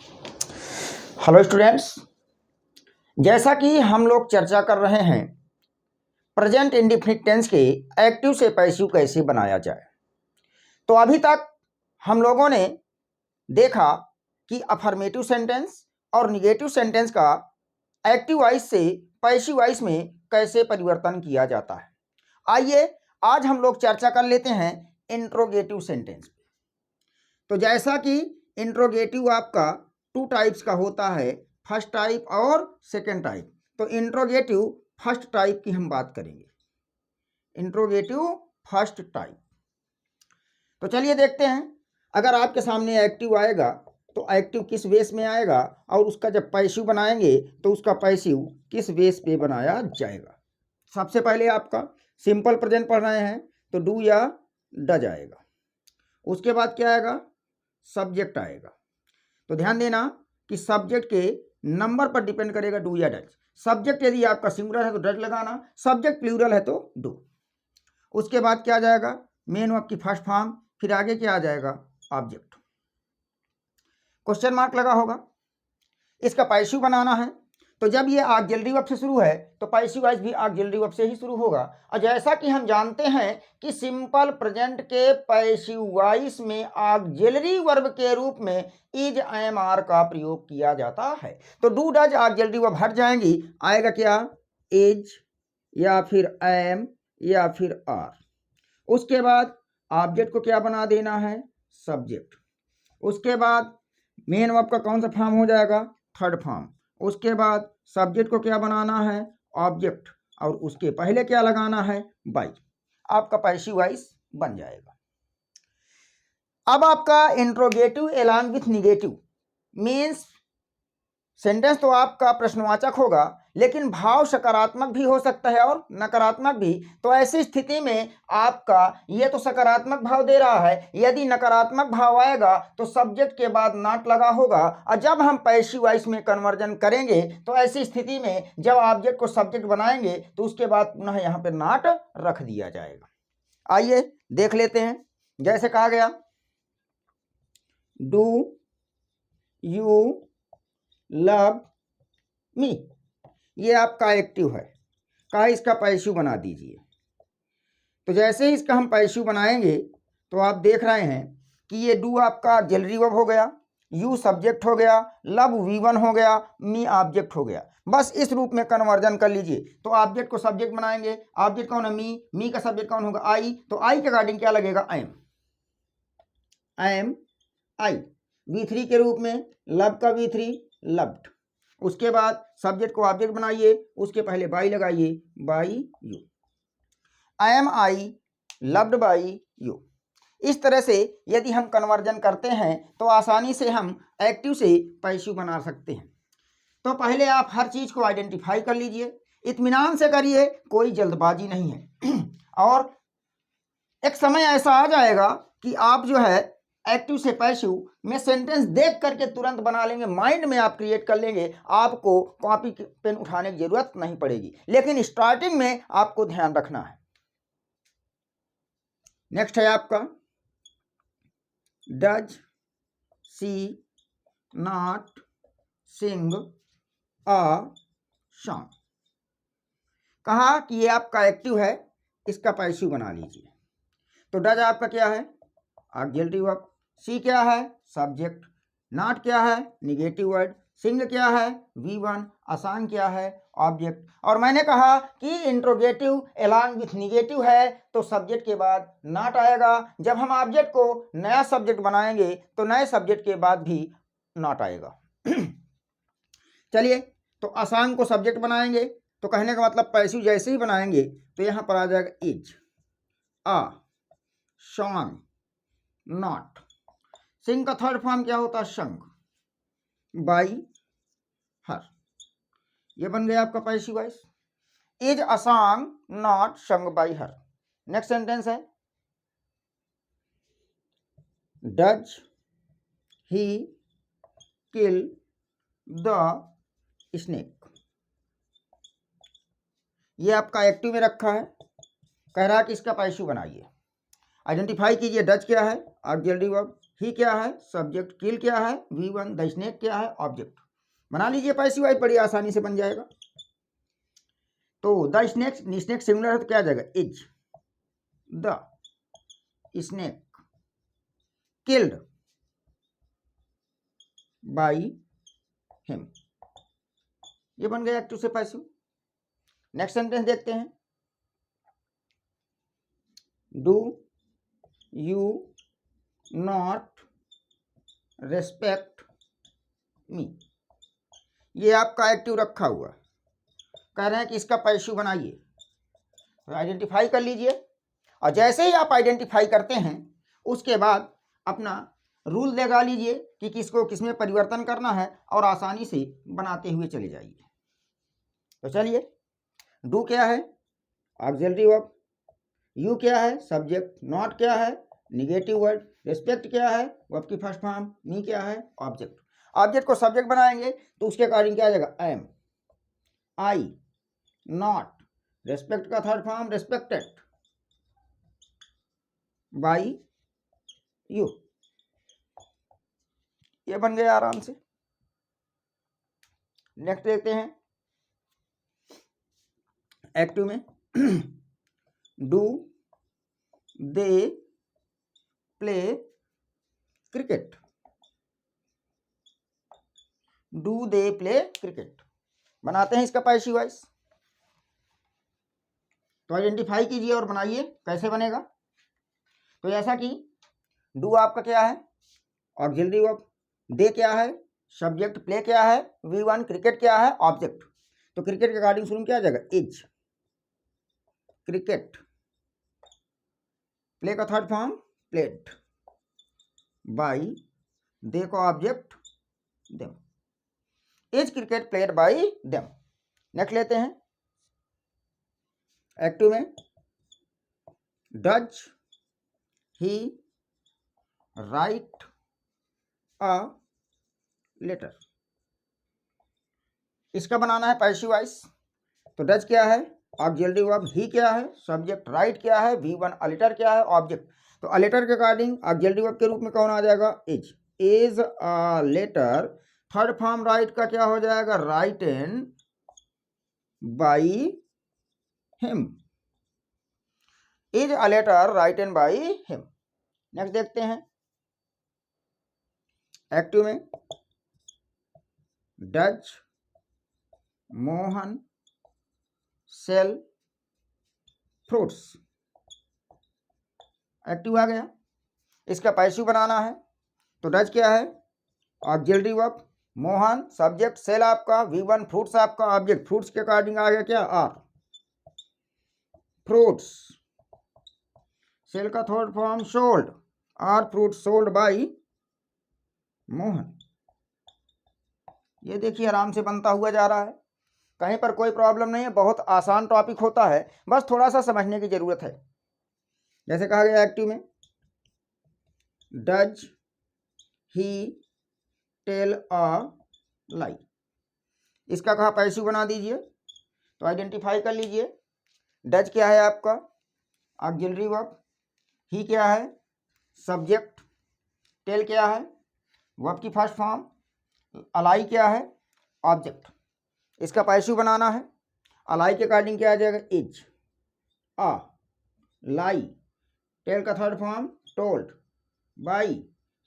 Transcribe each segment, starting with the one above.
Hello students, जैसा कि हम लोग चर्चा कर रहे हैं प्रेजेंट इंडेफिनिट टेंस के एक्टिव से पैसिव कैसे बनाया जाए। तो अभी तक हम लोगों ने देखा कि अफर्मेटिव सेंटेंस और निगेटिव सेंटेंस का एक्टिव वॉइस से पैसिव वॉइस में कैसे परिवर्तन किया जाता है। आइए आज हम लोग चर्चा कर लेते हैं इंट्रोगेटिव सेंटेंस। तो जैसा कि इंट्रोगेटिव आपका टू टाइप्स का होता है, फर्स्ट टाइप और सेकेंड टाइप। तो इंट्रोगेटिव फर्स्ट टाइप की हम बात करेंगे, इंट्रोगेटिव फर्स्ट टाइप। तो चलिए देखते हैं, अगर आपके सामने एक्टिव आएगा तो एक्टिव किस बेस में आएगा और उसका जब पैसिव बनाएंगे तो उसका पैसिव किस बेस पे बनाया जाएगा। सबसे पहले आपका सिंपल प्रेजेंट पढ़ रहे हैं तो डू या डज आएगा। उसके बाद क्या आएगा, सब्जेक्ट आएगा। तो ध्यान देना कि सब्जेक्ट के नंबर पर डिपेंड करेगा डू या डज। सब्जेक्ट यदि आपका सिंगुलर है तो डज लगाना, सब्जेक्ट प्लूरल है तो डू। उसके बाद क्या आ जाएगा, मेन वर्ब की फर्स्ट फॉर्म, फिर आगे क्या आ जाएगा, ऑब्जेक्ट। क्वेश्चन मार्क लगा होगा। इसका पैसिव बनाना है तो जब ये ऑक्सिलरी वर्ब से शुरू है तो पैसिव वॉइस भी ऑक्सिलरी वर्ब से ही शुरू होगा। और जैसा कि हम जानते हैं कि सिंपल प्रेजेंट के पैसिव वॉइस में ऑक्सिलरी वर्ब के रूप में इज, एम, आर का प्रयोग किया जाता है। तो डू डज ऑक्सिलरी वर्ब हट जाएंगी, आएगा क्या, इज या फिर एम या फिर आर। उसके बाद ऑब्जेक्ट को क्या बना देना है, सब्जेक्ट। उसके बाद मेन वर्ब का कौन सा फॉर्म हो जाएगा, थर्ड फॉर्म। उसके बाद सब्जेक्ट को क्या बनाना है, ऑब्जेक्ट, और उसके पहले क्या लगाना है, बाई। आपका पैसिव वॉइस बन जाएगा। अब आपका interrogative along with negative means sentence तो आपका प्रश्नवाचक होगा, लेकिन भाव सकारात्मक भी हो सकता है और नकारात्मक भी। तो ऐसी स्थिति में आपका ये तो सकारात्मक भाव दे रहा है, यदि नकारात्मक भाव आएगा तो सब्जेक्ट के बाद नॉट लगा होगा। और जब हम पैसिव वॉइस में कन्वर्जन करेंगे तो ऐसी स्थिति में जब ऑब्जेक्ट को सब्जेक्ट बनाएंगे तो उसके बाद पुनः यहाँ पे नॉट रख दिया जाएगा। आइए देख लेते हैं। जैसे कहा गया, डू यू लव मी, ये आपका एक्टिव है, कहा इसका पैसिव बना दीजिए। तो जैसे ही इसका हम पैसिव बनाएंगे तो आप देख रहे हैं कि ये डू आपका ऑक्सिलरी वर्ब हो गया, यू सब्जेक्ट हो गया, लव V1 हो गया, मी ऑब्जेक्ट हो गया। बस इस रूप में कन्वर्जन कर लीजिए। तो ऑब्जेक्ट को सब्जेक्ट बनाएंगे, ऑब्जेक्ट कौन है, मी का सब्जेक्ट कौन होगा, आई। तो आई के अकॉर्डिंग क्या लगेगा, एम आई। V3 के रूप में लव का V3 लव्ड। उसके बाद सब्जेक्ट को ऑब्जेक्ट बनाइए, उसके पहले बाई लगाइए, by you. I am I loved by you. इस तरह से यदि हम कन्वर्जन करते हैं तो आसानी से हम एक्टिव से पैसिव बना सकते हैं। तो पहले आप हर चीज को आइडेंटिफाई कर लीजिए, इत्मीनान से करिए, कोई जल्दबाजी नहीं है। और एक समय ऐसा आ जाएगा कि आप जो है एक्टिव से पैसिव में सेंटेंस देख करके तुरंत बना लेंगे, माइंड में आप क्रिएट कर लेंगे, आपको कॉपी पेन उठाने की जरूरत नहीं पड़ेगी। लेकिन स्टार्टिंग में आपको ध्यान रखना है। नेक्स्ट है आपका does she not sing a song. कहा कि ये आपका एक्टिव है, इसका पैसिव बना लीजिए। तो डज आपका क्या है, ऑक्सिलरी वर्ब, सी क्या है, सब्जेक्ट, नॉट क्या है, निगेटिव वर्ड, सिंग क्या है, V1, असांग क्या है, ऑब्जेक्ट। और मैंने कहा कि इंट्रोगेटिव एलॉन्ग विथ निगेटिव है तो सब्जेक्ट के बाद नॉट आएगा। जब हम ऑब्जेक्ट को नया सब्जेक्ट बनाएंगे तो नए सब्जेक्ट के बाद भी नॉट आएगा। चलिए, तो असांग को सब्जेक्ट बनाएंगे तो कहने का मतलब पैसिव जैसे ही बनाएंगे तो यहां पर आ जाएगा इज, आ, सॉन्ग, नॉट। सिंग का थर्ड फॉर्म क्या होता है, शंग, बाई हर। ये बन गया आपका passive voice, is a song not sung by her. Next sentence है does he kill the snake. ये आपका एक्टिव में रखा है, कह रहा है कि इसका पैसिव बनाइए। आइडेंटिफाई कीजिए, डज क्या है, ऑक्सिलरी वर्ब, ही क्या है सब्जेक्ट, किल क्या है V1, द स्नेक क्या है ऑब्जेक्ट। बना लीजिए पैसिव वॉइस, बड़ी आसानी से बन जाएगा। तो द स्नेक, स्नेक सिंगुलर है तो क्या आ जाएगा is the snake killed by him. ये बन गया एक्टिव से पैसिव। नेक्स्ट सेंटेंस देखते हैं। डू यू नॉट रेस्पेक्ट मी। ये आपका एक्टिव रखा हुआ, कह रहे हैं कि इसका पैसिव बनाइए, तो आइडेंटिफाई कर लीजिए। और जैसे ही आप आइडेंटिफाई करते हैं उसके बाद अपना रूल लगा लीजिए कि किसको किसमें परिवर्तन करना है और आसानी से बनाते हुए चले जाइए। तो चलिए, डू क्या है ऑक्सिलरी वर्ब, यू क्या है सब्जेक्ट, नॉट क्या है निगेटिव वर्ड, रिस्पेक्ट क्या है वर्ब की फर्स्ट फॉर्म, मी क्या है ऑब्जेक्ट। ऑब्जेक्ट को सब्जेक्ट बनाएंगे तो उसके अकॉर्डिंग क्या आ जाएगा एम, आई, नॉट, रिस्पेक्ट का third form respected by you. ये बन गया आराम से। नेक्स्ट देखते हैं एक्टिव में। Do they play cricket, do they play cricket. बनाते हैं इसका पैसिव वॉइस, तो आइडेंटिफाई कीजिए और बनाइए कैसे बनेगा। तो ऐसा कि डू आपका क्या है ऑक्सिलरी वर्ब, दे क्या है सब्जेक्ट, प्ले क्या है V1, क्रिकेट क्या है ऑब्जेक्ट। तो क्रिकेट के अकॉर्डिंग शुरू क्या आ जाएगा इज क्रिकेट, प्ले का third form played by, they को object them, is cricket played by them. Next लेते हैं एक्टिव में। Does he write a letter. इसका बनाना है पैसिव वॉइस। तो डज क्या है ऑक्सिलरी वर्ब, ही क्या है सब्जेक्ट, राइट क्या है V1, अ लेटर क्या है ऑब्जेक्ट। तो अ लेटर के अकॉर्डिंग ऑक्सिलरी वर्ब के रूप में कौन आ जाएगा is a letter. Third form write का क्या हो जाएगा written by him, is a letter written by him. Next देखते हैं एक्टिव में। Does Mohan sell fruits. Active आ गया, इसका पैसिव बनाना है। तो डज क्या है auxiliary verb, Mohan subject, sell आपका V1, फ्रूट्स आपका ऑब्जेक्ट। फ्रूट्स के अकॉर्डिंग आ गया क्या आर, फ्रूट्स, सेल का third form sold, are fruits sold by Mohan. ये देखिए आराम से बनता हुआ जा रहा है, कहीं पर कोई प्रॉब्लम नहीं है, बहुत आसान टॉपिक होता है, बस थोड़ा सा समझने की जरूरत है। जैसे कहा गया एक्टिव में डज ही टेल अ लाई। इसका कहा पैसिव बना दीजिए, तो आइडेंटिफाई कर लीजिए। डज क्या है आपका ऑक्सिलरी वर्ब, ही क्या है सब्जेक्ट, टेल क्या है वर्ब की फर्स्ट फॉर्म, अलाई क्या है ऑब्जेक्ट। इसका पैसिव बनाना है। अलाई के अकॉर्डिंग क्या आ जाएगा इज अ लाई, टेल का third form told by,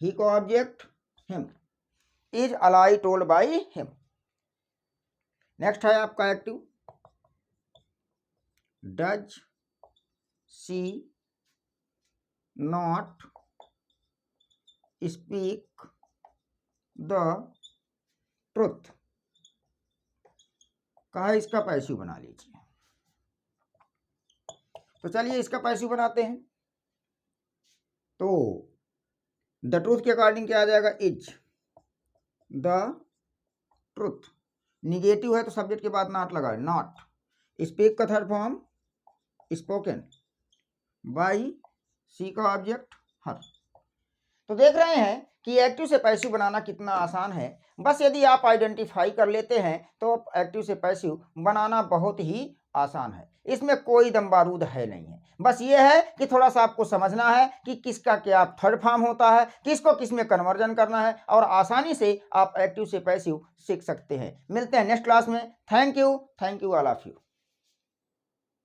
he को object him, is a lie told by him. Next है आपका active. Does she not speak the truth. कहा इसका पैसिव बना लीजिए। तो चलिए इसका पैसिव बनाते हैं। तो द ट्रूथ के अकॉर्डिंग क्या आ जाएगा इज द ट्रूथ। निगेटिव है तो सब्जेक्ट के बाद नॉट लगाए नॉट, स्पीक का थर्ड फॉर्म स्पोकन बाई, सी का ऑब्जेक्ट हर। तो देख रहे हैं कि एक्टिव से पैसिव बनाना कितना आसान है। बस यदि आप आइडेंटिफाई कर लेते हैं तो एक्टिव से पैसिव बनाना बहुत ही आसान है, इसमें कोई दम बारूद है नहीं है। बस ये है कि थोड़ा सा आपको समझना है कि किसका क्या थर्ड फॉर्म होता है, किसको किस में कन्वर्जन करना है, और आसानी से आप एक्टिव से पैसिव सीख सकते हैं। मिलते हैं नेक्स्ट क्लास में। Thank you all of you.